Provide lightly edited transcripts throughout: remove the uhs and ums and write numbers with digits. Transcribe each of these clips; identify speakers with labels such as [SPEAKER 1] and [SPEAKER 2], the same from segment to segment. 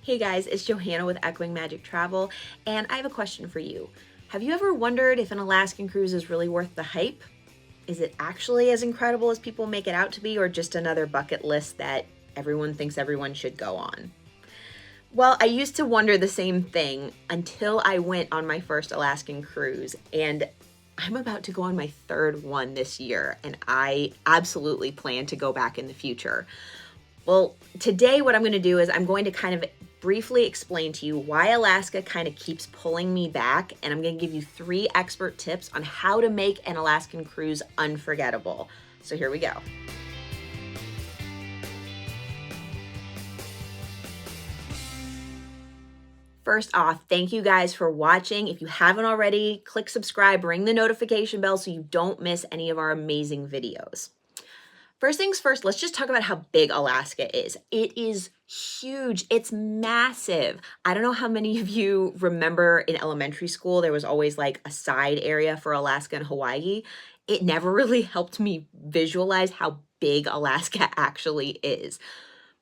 [SPEAKER 1] Hey guys, it's Johanna with Echoing Magic Travel, and I have a question for you. Have you ever wondered if an Alaskan cruise is really worth the hype? Is it actually as incredible as people make it out to be, or just another bucket list that everyone thinks everyone should go on? Well, I used to wonder the same thing until I went on my first Alaskan cruise, and I'm about to go on my third one this year, and I absolutely plan to go back in the future. Well, today what I'm going to do is I'm going to kind of briefly explain to you why Alaska kind of keeps pulling me back, and I'm going to give you 3 expert tips on how to make an Alaskan cruise unforgettable. So here we go. First off, thank you guys for watching. If you haven't already, click subscribe, ring the notification bell so you don't miss any of our amazing videos. First things first, let's just talk about how big Alaska is. It is huge. It's massive. I don't know how many of you remember in elementary school, there was always like a side area for Alaska and Hawaii. It never really helped me visualize how big Alaska actually is.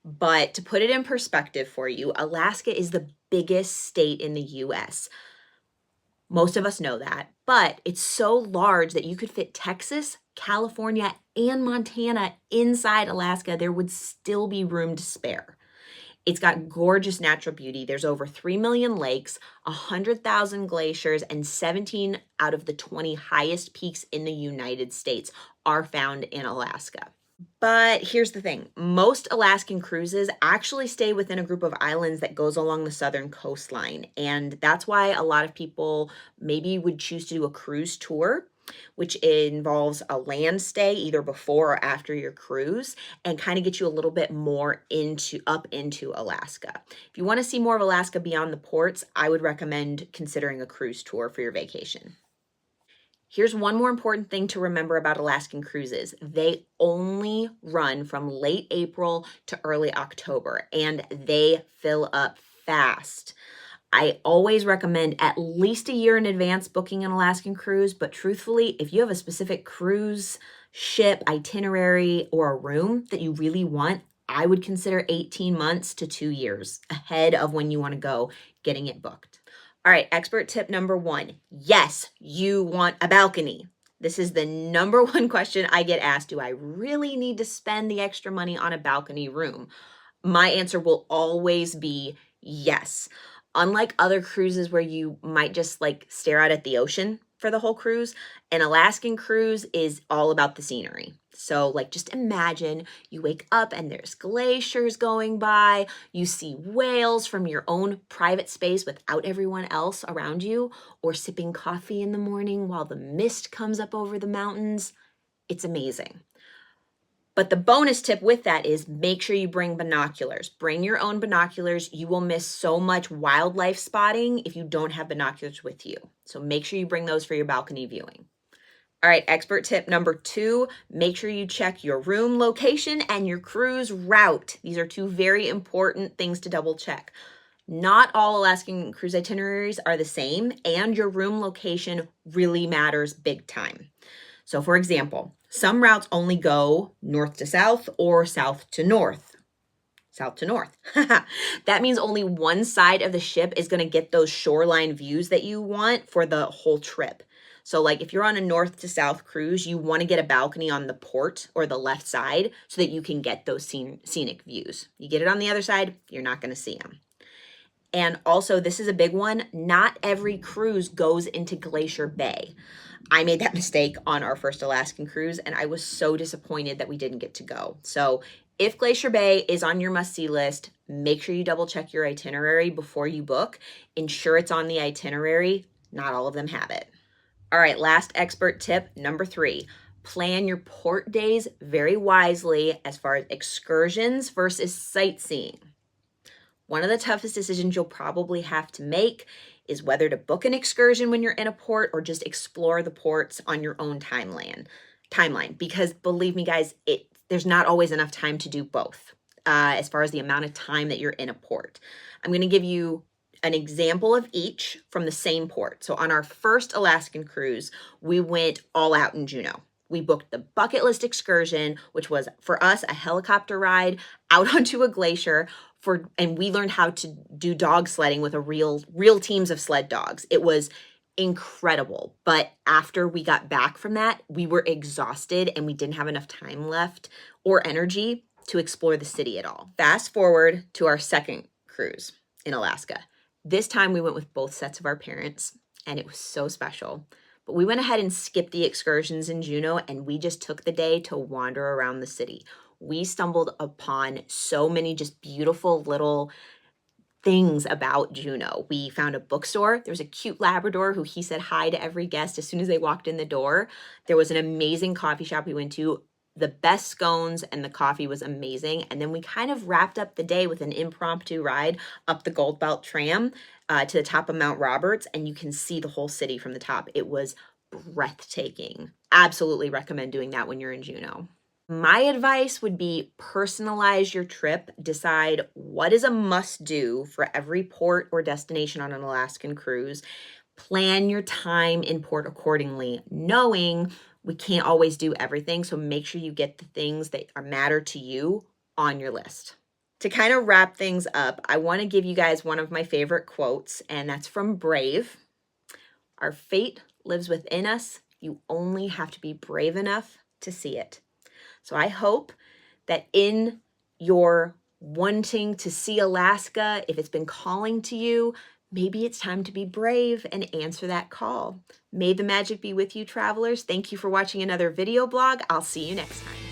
[SPEAKER 1] But to put it in perspective for you, Alaska is the biggest state in the US. Most of us know that, but it's so large that you could fit Texas, California, and Montana inside Alaska. There would still be room to spare. It's got gorgeous natural beauty. There's over 3 million lakes, 100,000 glaciers, and 17 out of the 20 highest peaks in the United States are found in Alaska. But here's the thing. Most Alaskan cruises actually stay within a group of islands that goes along the southern coastline. And that's why a lot of people maybe would choose to do a cruise tour, which involves a land stay either before or after your cruise, and kind of get you a little bit more up into Alaska. If you want to see more of Alaska beyond the ports, I would recommend considering a cruise tour for your vacation. Here's one more important thing to remember about Alaskan cruises. They only run from late April to early October, and they fill up fast. I always recommend at least a year in advance booking an Alaskan cruise, but truthfully, if you have a specific cruise, ship, itinerary, or a room that you really want, I would consider 18 months to 2 years ahead of when you want to go getting it booked. All right, expert tip number 1. Yes, you want a balcony. This is the number 1 question I get asked. Do I really need to spend the extra money on a balcony room? My answer will always be yes. Unlike other cruises where you might just like stare out at the ocean for the whole cruise, an Alaskan cruise is all about the scenery. So like just imagine you wake up and there's glaciers going by, you see whales from your own private space without everyone else around you, or sipping coffee in the morning while the mist comes up over the mountains. It's amazing. But the bonus tip with that is make sure you bring binoculars. Bring your own binoculars. You will miss so much wildlife spotting if you don't have binoculars with you. So make sure you bring those for your balcony viewing. All right, expert tip number 2, make sure you check your room location and your cruise route. These are 2 very important things to double check. Not all Alaskan cruise itineraries are the same, and your room location really matters big time. So for example, some routes only go north to south or south to north. South to north. That means only one side of the ship is going to get those shoreline views that you want for the whole trip. So like if you're on a north to south cruise, you want to get a balcony on the port or the left side so that you can get those scenic views. You get it on the other side, you're not going to see them. And also, this is a big one, not every cruise goes into Glacier Bay. I made that mistake on our first Alaskan cruise, and I was so disappointed that we didn't get to go. So if Glacier Bay is on your must-see list, make sure you double check your itinerary before you book. Ensure it's on the itinerary. Not all of them have it. All right, last expert tip, number 3. Plan your port days very wisely as far as excursions versus sightseeing. One of the toughest decisions you'll probably have to make is whether to book an excursion when you're in a port or just explore the ports on your own timeline. Because believe me, guys, there's not always enough time to do both as far as the amount of time that you're in a port. I'm going to give you an example of each from the same port. So on our first Alaskan cruise, we went all out in Juneau. We booked the bucket list excursion, which was for us a helicopter ride out onto a glacier and we learned how to do dog sledding with real teams of sled dogs. It was incredible. But after we got back from that, we were exhausted and we didn't have enough time left or energy to explore the city at all. Fast forward to our second cruise in Alaska. This time we went with both sets of our parents and it was so special. But we went ahead and skipped the excursions in Juneau and we just took the day to wander around the city. We stumbled upon so many just beautiful little things about Juneau. We found a bookstore. There was a cute Labrador who he said hi to every guest as soon as they walked in the door. There was an amazing coffee shop we went to. The best scones and the coffee was amazing. And then we kind of wrapped up the day with an impromptu ride up the Gold Belt tram to the top of Mount Roberts, and you can see the whole city from the top. It was breathtaking. Absolutely recommend doing that when you're in Juneau. My advice would be personalize your trip. Decide what is a must-do for every port or destination on an Alaskan cruise. Plan your time in port accordingly, knowing we can't always do everything, so make sure you get the things that matter to you on your list. To kind of wrap things up, I want to give you guys one of my favorite quotes, and that's from Brave. Our fate lives within us. You only have to be brave enough to see it. So I hope that in your wanting to see Alaska, if it's been calling to you, maybe it's time to be brave and answer that call. May the magic be with you, travelers. Thank you for watching another video blog. I'll see you next time.